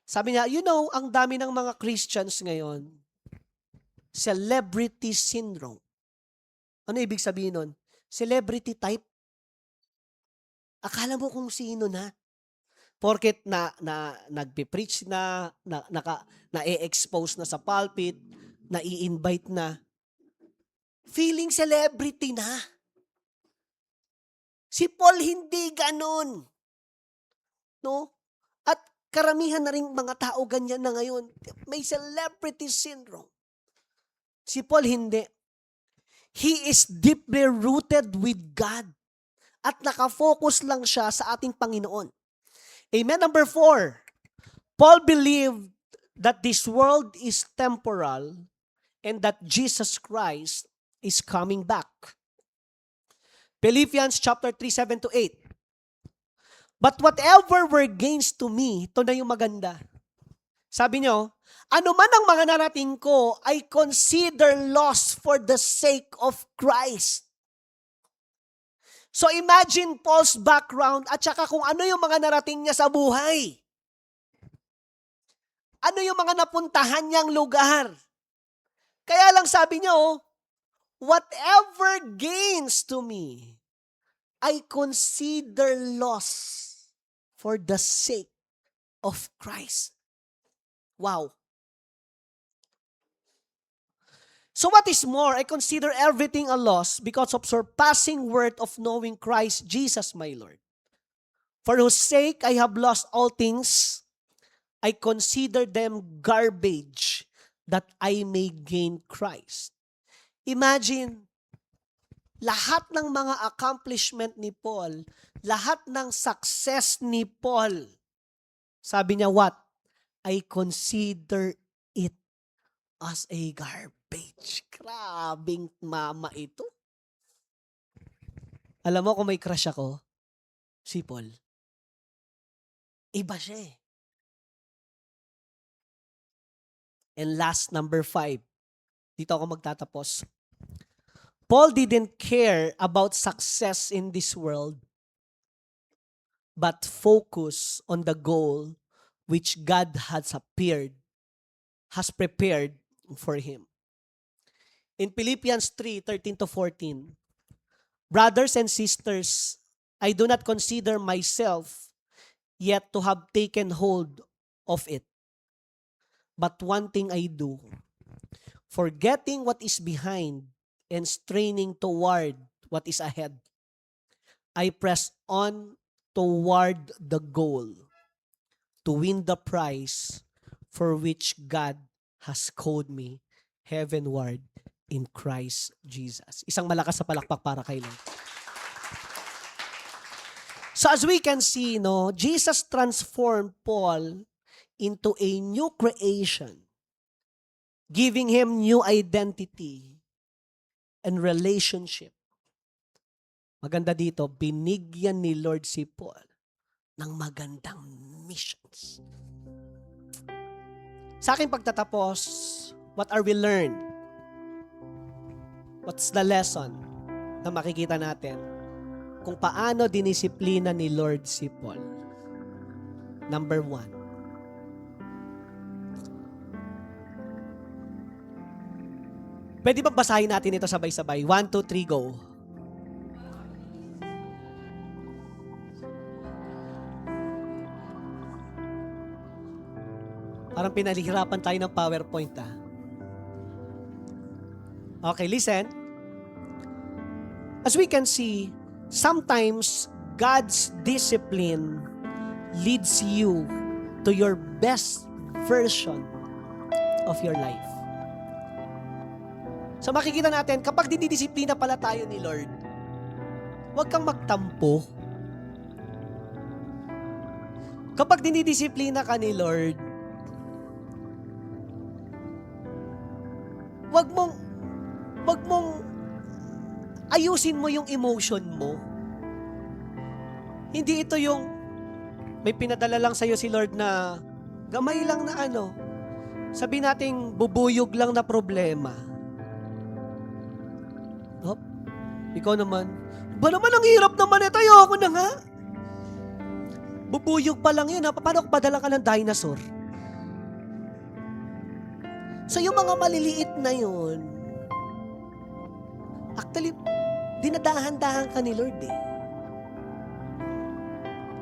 Sabi niya, ang dami ng mga Christians ngayon, celebrity syndrome. Ano ibig sabihin nun? Celebrity type. Akala mo kung sino na. Porket nagpe-preach na-expose na sa pulpit, na-i-invite na. Feeling celebrity na. Si Paul hindi ganun. No? At karamihan na rin mga tao ganyan na ngayon. May celebrity syndrome. Si Paul hindi. He is deeply rooted with God. At nakafocus lang siya sa ating Panginoon. Amen. Number 4. Paul believed that this world is temporal and that Jesus Christ is coming back. Philippians chapter 3, 7-8. But whatever were gains to me, ito na yung maganda. Sabi niyo, ano man ang mga narating ko, I consider loss for the sake of Christ. So imagine Paul's background at saka kung ano yung mga narating niya sa buhay. Ano yung mga napuntahan niyang lugar. Kaya lang sabi niya, whatever gains to me, I consider loss for the sake of Christ. Wow. So what is more, I consider everything a loss because of surpassing worth of knowing Christ Jesus my Lord. For whose sake I have lost all things, I consider them garbage that I may gain Christ. Imagine, lahat ng mga accomplishment ni Paul, lahat ng success ni Paul, sabi niya what? I consider it as a garbage. Grabing mama ito. Alam mo kung may crush ako, si Paul. Iba siya eh. And last, number 5. Dito ako magtatapos. Paul didn't care about success in this world, but focus on the goal which God has prepared for him. In Philippians 3:13-14, brothers and sisters, I do not consider myself yet to have taken hold of it. But one thing I do, forgetting what is behind and straining toward what is ahead, I press on toward the goal to win the prize for which God has called me heavenward in Christ Jesus. Isang malakas na palakpak para kay Lord. So as we can see, Jesus transformed Paul into a new creation, giving him new identity and relationship. Maganda dito, binigyan ni Lord si Paul ng magandang missions. Sa aking pagtatapos, what are we learn? What's the lesson na makikita natin kung paano dinisiplina ni Lord si Paul? Number 1. Pwede ba basahin natin ito sabay-sabay? 1, 2, 3, go. Parang pinalihirapan tayo ng PowerPoint, Okay, listen. As we can see, sometimes God's discipline leads you to your best version of your life. So makikita natin, kapag dinidisiplina pala tayo ni Lord, huwag kang magtampo. Kapag dinidisiplina ka ni Lord, wag mong ayusin mo yung emotion mo. Hindi ito yung may pinadala lang sa'yo si Lord na gamay lang na sabi nating bubuyog lang na problema. Ikaw naman, ba naman ang hirap naman ito, ayoko na nga. Bubuyog pa lang yun, paano kung padala ka ng dinosaur? So yung mga maliliit na yun, actually, dinadahan-dahan ka ni Lord eh.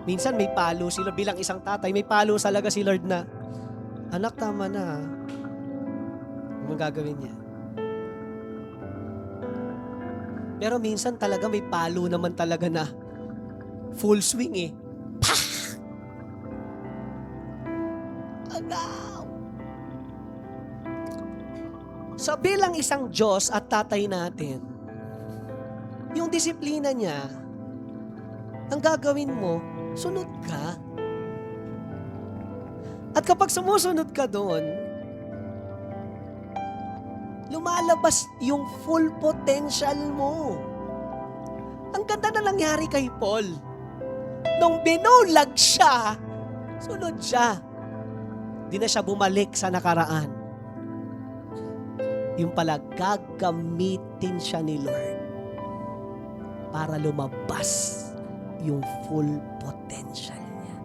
Minsan may palo si Lord, bilang isang tatay, may palo talaga si Lord na, anak, tama na ha. Anong gagawin niya? Pero minsan talaga may palo naman talaga na full swing eh. Pah! Agaw! So bilang isang Diyos at tatay natin, yung disiplina niya, ang gagawin mo, sunod ka. At kapag sumusunod ka doon, lumalabas yung full potential mo. Ang ganda na nangyari kay Paul. Nung binulag siya, sunod siya. Di na siya bumalik sa nakaraan. Yung pala, gagamitin siya ni Lord para lumabas yung full potential niya.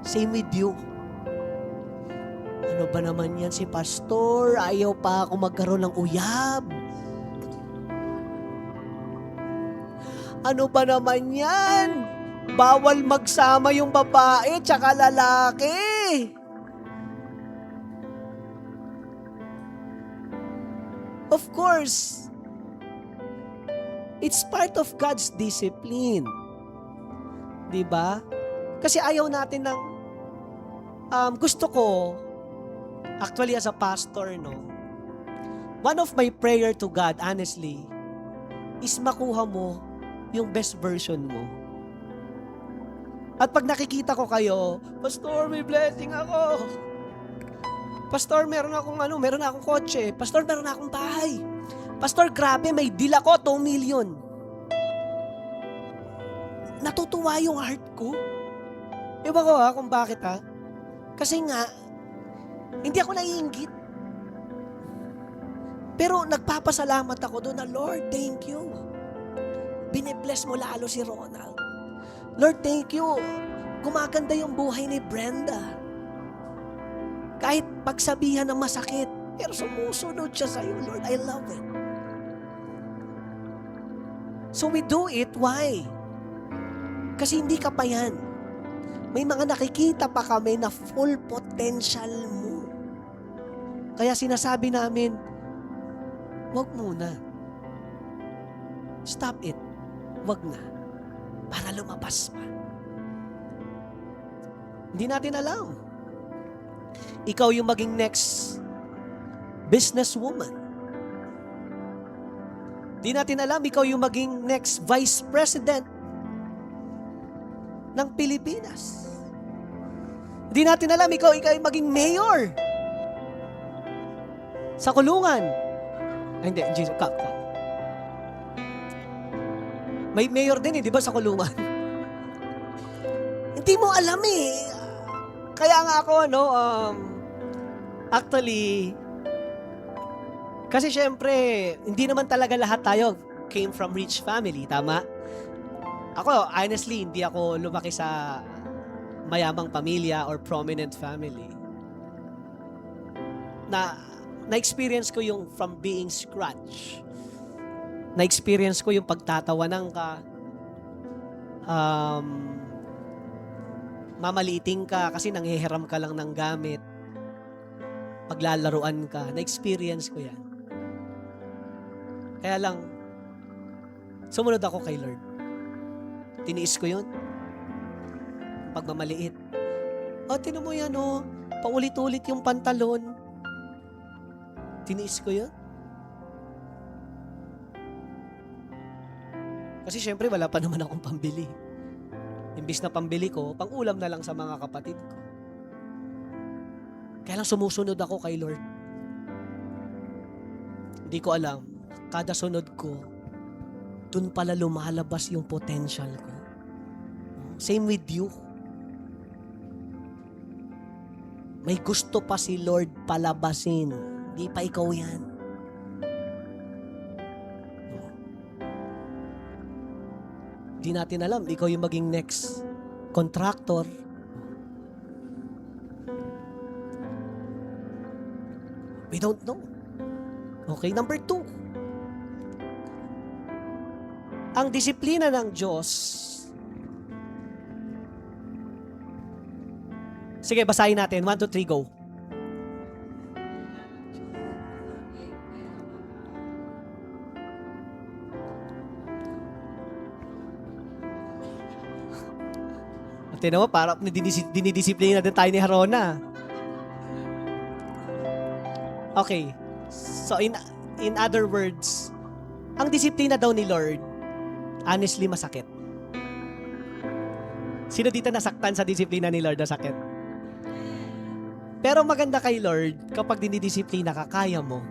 Same with you. Ano ba naman yan si pastor? Ayaw pa ako magkaroon ng uyab. Ano ba naman yan? Bawal magsama yung babae tsaka lalaki. Of course, it's part of God's discipline. Diba? Kasi ayaw natin ng gusto ko, actually as a pastor, no, one of my prayer to God, honestly, is makuha mo yung best version mo. At pag nakikita ko kayo, Pastor, may blessing ako. Pastor, meron akong kotse. Pastor, meron akong bahay. Pastor, grabe, may deal ako, 2 million. Natutuwa yung heart ko. Iba ko kung bakit Kasi nga, hindi ako naiinggit. Pero nagpapasalamat ako doon na, Lord, thank you. Binibless mo lalo si Ronald. Lord, thank you. Gumaganda yung buhay ni Brenda. Kahit pagsabihan ng masakit, pero sumusunod siya sa'yo, Lord. I love it. So we do it, why? Kasi hindi ka pa yan. May mga nakikita pa kami na full potential mo. Kaya sinasabi namin, wag muna. Stop it. Wag na. Para lumabas pa. Hindi natin alam. Ikaw yung maging next businesswoman. Hindi natin alam, ikaw yung maging next vice president ng Pilipinas. Hindi natin alam, ikaw yung maging mayor sa kulungan. Ay, hindi, Jesus, may mayor din di ba sa kulungan? Hindi mo alam Kaya nga ako, actually, kasi syempre, hindi naman talaga lahat tayo came from rich family, tama? Ako, honestly, hindi ako lumaki sa mayamang pamilya or prominent family. Na-experience ko yung from being scratch. Na-experience ko yung pagtatawanan ka, mamaliiting ka kasi nanghihiram ka lang ng gamit, paglalaruan ka. Na-experience ko yan. Kaya lang, sumunod ako kay Lord. Tiniis ko yun. Pagmamaliit. Tinan mo yan paulit-ulit yung pantalon. Tiniis ko yun. Kasi syempre wala pa naman akong pambili. Imbis na pambili ko, pang-ulam na lang sa mga kapatid ko. Kaya lang sumusunod ako kay Lord. Hindi ko alam, kada sunod ko, dun pala lumalabas yung potential ko. Same with you. May gusto pa si Lord palabasin. Di pa ikaw yan. Di natin alam, ikaw yung maging next contractor. We don't know. Okay, number 2. Ang disiplina ng Diyos. Sige, basahin natin. 1, 2, 3, go. Tingnan mo, parang dinidisiplina din tayo ni Harona. Okay. So, in other words, ang disiplina daw ni Lord, honestly, masakit. Sino dito nasaktan sa disiplina ni Lord na sakit? Pero maganda kay Lord, kapag dinidisiplina ka, kaya mo.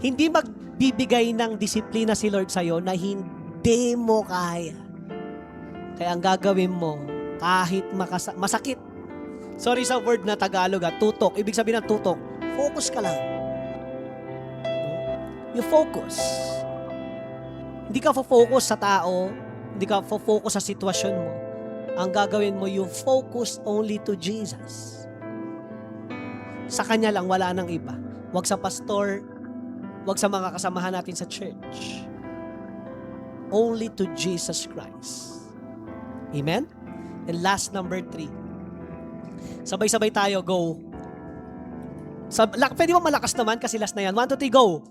Hindi magbibigay ng disiplina si Lord sa'yo na hindi mo kaya. Kaya ang gagawin mo, kahit masakit. Sorry sa word na Tagalog, tutok. Ibig sabihin ng tutok, focus ka lang. You focus. Hindi ka focus sa tao, hindi ka focus sa sitwasyon mo. Ang gagawin mo, you focus only to Jesus. Sa Kanya lang, wala nang iba. Huwag sa pastor, huwag sa mga kasamahan natin sa church. Only to Jesus Christ. Amen? And last, number 3. Sabay-sabay tayo, go. Pwede mo malakas naman kasi last na yan. 1, 2, 3, go.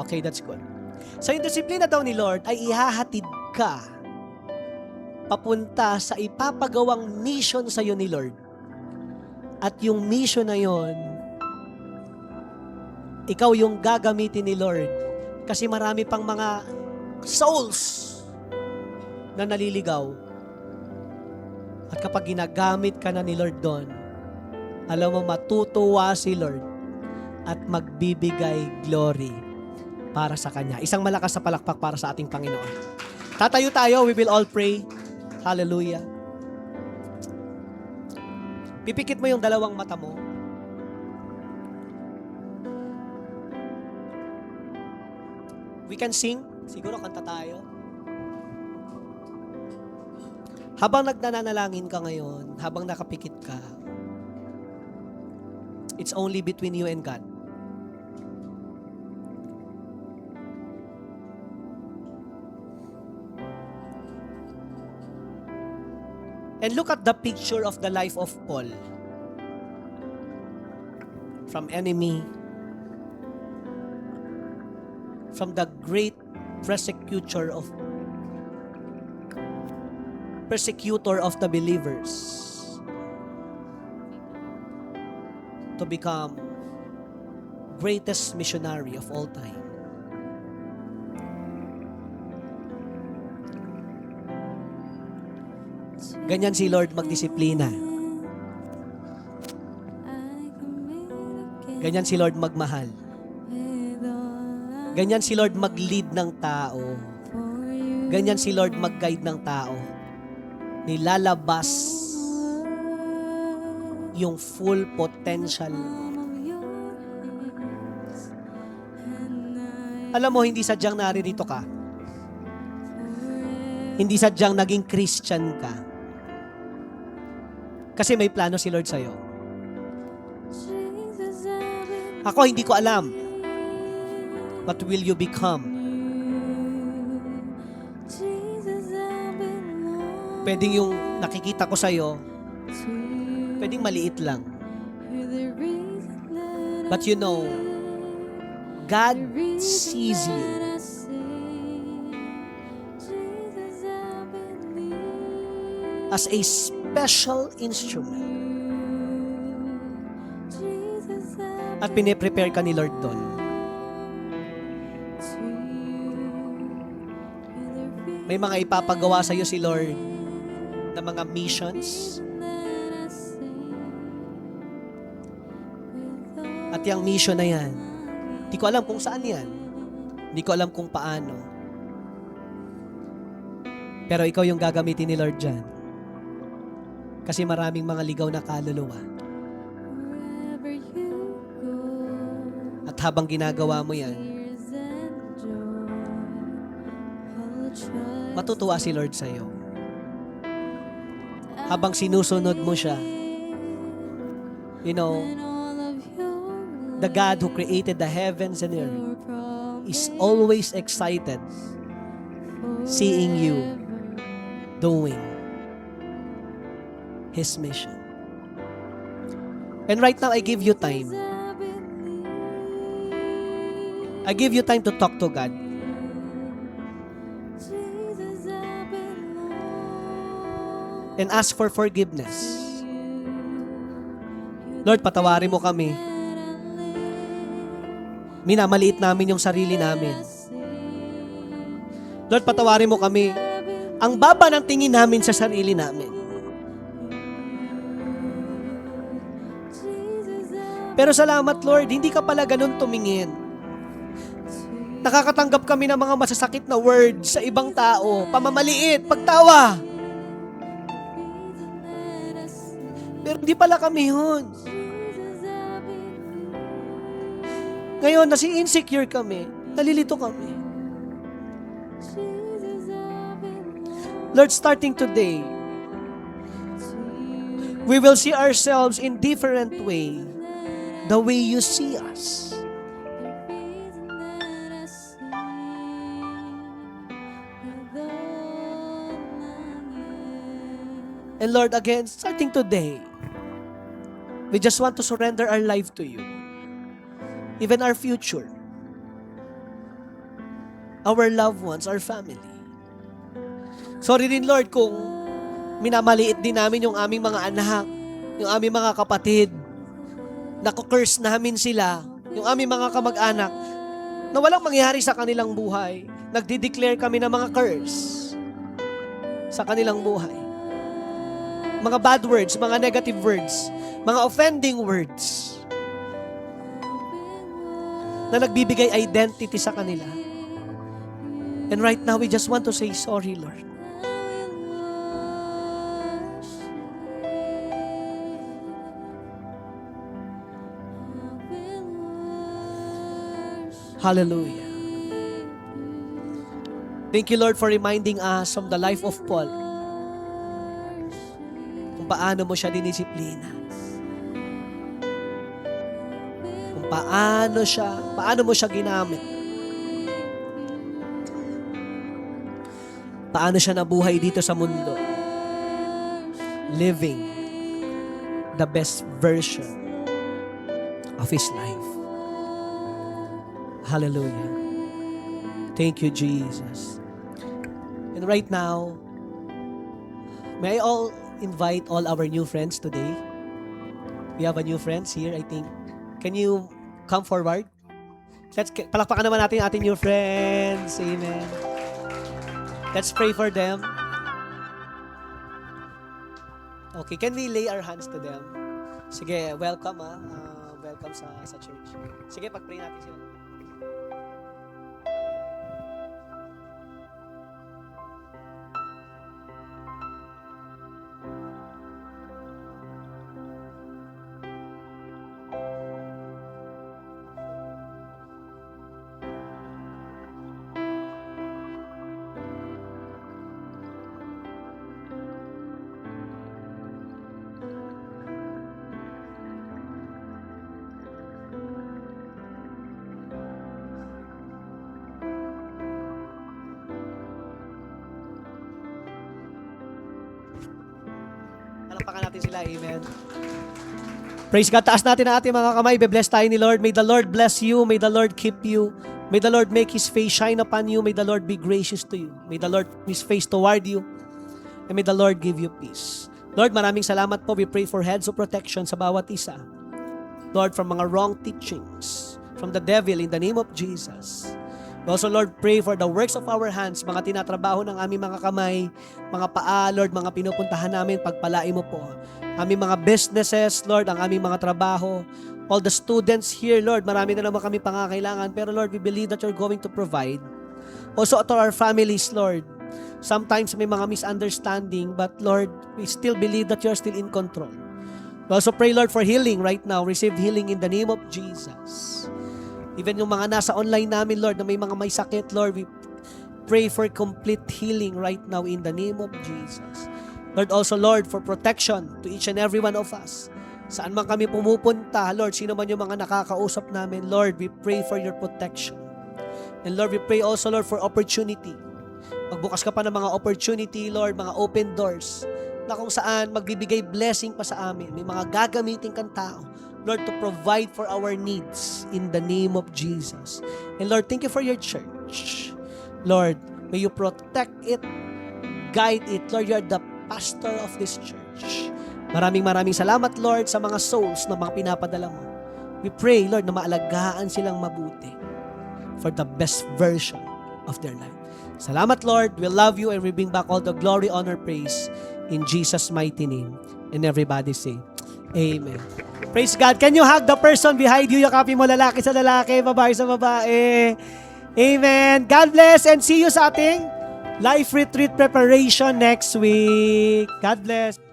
Okay, that's good. So yung disiplina daw ni Lord ay ihahatid ka papunta sa ipapagawang mission sa iyo ni Lord. At yung mission na yon, ikaw yung gagamitin ni Lord. Kasi marami pang mga souls na naliligaw. At kapag ginagamit ka na ni Lord doon, alam mo, matutuwa si Lord at magbibigay glory para sa Kanya. Isang malakas na palakpak para sa ating Panginoon. Tatayo tayo, we will all pray. Hallelujah. Pipikit mo yung dalawang mata mo. We can sing. Siguro kanta tayo. Habang nagnanalangin ka ngayon, habang nakapikit ka, it's only between you and God. And look at the picture of the life of Paul. From enemy, from the great persecutor of the believers, to become greatest missionary of all time. Ganyan si Lord magdisiplina. Ganyan si Lord magmahal. Ganyan si Lord mag-lead ng tao. Ganyan si Lord mag-guide ng tao. Nilalabas yung full potential. Alam mo, hindi sadyang naririto ka. Hindi sadyang naging Christian ka. Kasi may plano si Lord sa'yo. Ako, hindi ko alam. What will you become? Pwedeng yung nakikita ko sa'yo, pwedeng maliit lang. But you know, God sees you. As a special instrument. At piniprepare ka ni Lord doon. May mga ipapagawa sa iyo si Lord na mga missions. At yung mission na yan, hindi ko alam kung saan yan. Hindi ko alam kung paano. Pero ikaw yung gagamitin ni Lord dyan. Kasi maraming mga ligaw na kaluluwa. At At habang ginagawa mo yan, matutuwa si Lord sa'yo. Habang sinusunod mo siya, you know, the God who created the heavens and earth is always excited seeing you doing His mission. And right now, I give you time. I give you time to talk to God. And ask for forgiveness. Lord, patawarin mo kami. Minamaliit namin yung sarili namin. Lord, patawarin mo kami. Ang baba ng tingin namin sa sarili namin. Pero salamat, Lord, hindi ka pala ganun tumingin. Nakakatanggap kami ng mga masasakit na words sa ibang tao, pamamaliit, pagtawa. Pero hindi pala kami yun. Ngayon, nasi-insecure kami, nalilito kami. Lord, starting today, we will see ourselves in different way, the way you see us. And Lord, again, starting today, we just want to surrender our life to you. Even our future. Our loved ones, our family. Sorry din, Lord, kung minamaliit din namin yung aming mga anak, yung aming mga kapatid, naku-curse namin sila, yung aming mga kamag-anak, na walang mangyari sa kanilang buhay. Nagdi-declare kami ng mga curse sa kanilang buhay. Mga bad words, mga negative words, mga offending words na nagbibigay identity sa kanila. And right now, we just want to say sorry, Lord. Hallelujah. Thank you, Lord, for reminding us from the life of Paul kung paano mo siya dinisiplina. Kung paano mo siya ginamit. Paano siya nabuhay dito sa mundo. Living the best version of his life. Hallelujah. Thank you, Jesus. And right now, may I all invite all our new friends today? We have a new friends here, I think. Can you come forward? Palakpakan naman natin ating new friends. Amen. Let's pray for them. Okay, can we lay our hands to them? Sige, welcome welcome sa church. Sige, pag-pray natin sila. Palakpakan natin sila. Amen. Praise God. Taas natin ang ating mga kamay. Be-bless tayo ni Lord. May the Lord bless you. May the Lord keep you. May the Lord make His face shine upon you. May the Lord be gracious to you. May the Lord His face toward you. And may the Lord give you peace. Lord, maraming salamat po. We pray for heads of protection sa bawat isa. Lord, from mga wrong teachings, from the devil, in the name of Jesus. We also, Lord, pray for the works of our hands, mga tinatrabaho ng aming mga kamay, mga paa, Lord, mga pinupuntahan namin, pagpalain mo po. Aming mga businesses, Lord, ang aming mga trabaho, all the students here, Lord, marami na naman kami pangangailangan, pero Lord, we believe that you're going to provide. Also to our families, Lord, sometimes may mga misunderstanding, but Lord, we still believe that you're still in control. We also pray, Lord, for healing right now. Receive healing in the name of Jesus. Even yung mga nasa online namin, Lord, na may mga may sakit, Lord, we pray for complete healing right now in the name of Jesus. Lord, also, Lord, for protection to each and every one of us. Saan man kami pumupunta, Lord, sino man yung mga nakakausap namin, Lord, we pray for your protection. And Lord, we pray also, Lord, for opportunity. Magbukas ka pa ng mga opportunity, Lord, mga open doors, na kung saan magbibigay blessing pa sa amin. May mga gagamitin kang tao, Lord, to provide for our needs in the name of Jesus. And Lord, thank you for your church. Lord, may you protect it, guide it. Lord, you are the pastor of this church. Maraming salamat, Lord, sa mga souls na mga pinapadala mo. We pray, Lord, na maalagaan silang mabuti for the best version of their life. Salamat, Lord. We love you and we bring back all the glory, honor, praise in Jesus' mighty name. And everybody say, Amen. Praise God. Can you hug the person behind you? Yakapin mo lalaki sa lalaki, babae sa babae. Amen. God bless and see you sa ating life retreat preparation next week. God bless.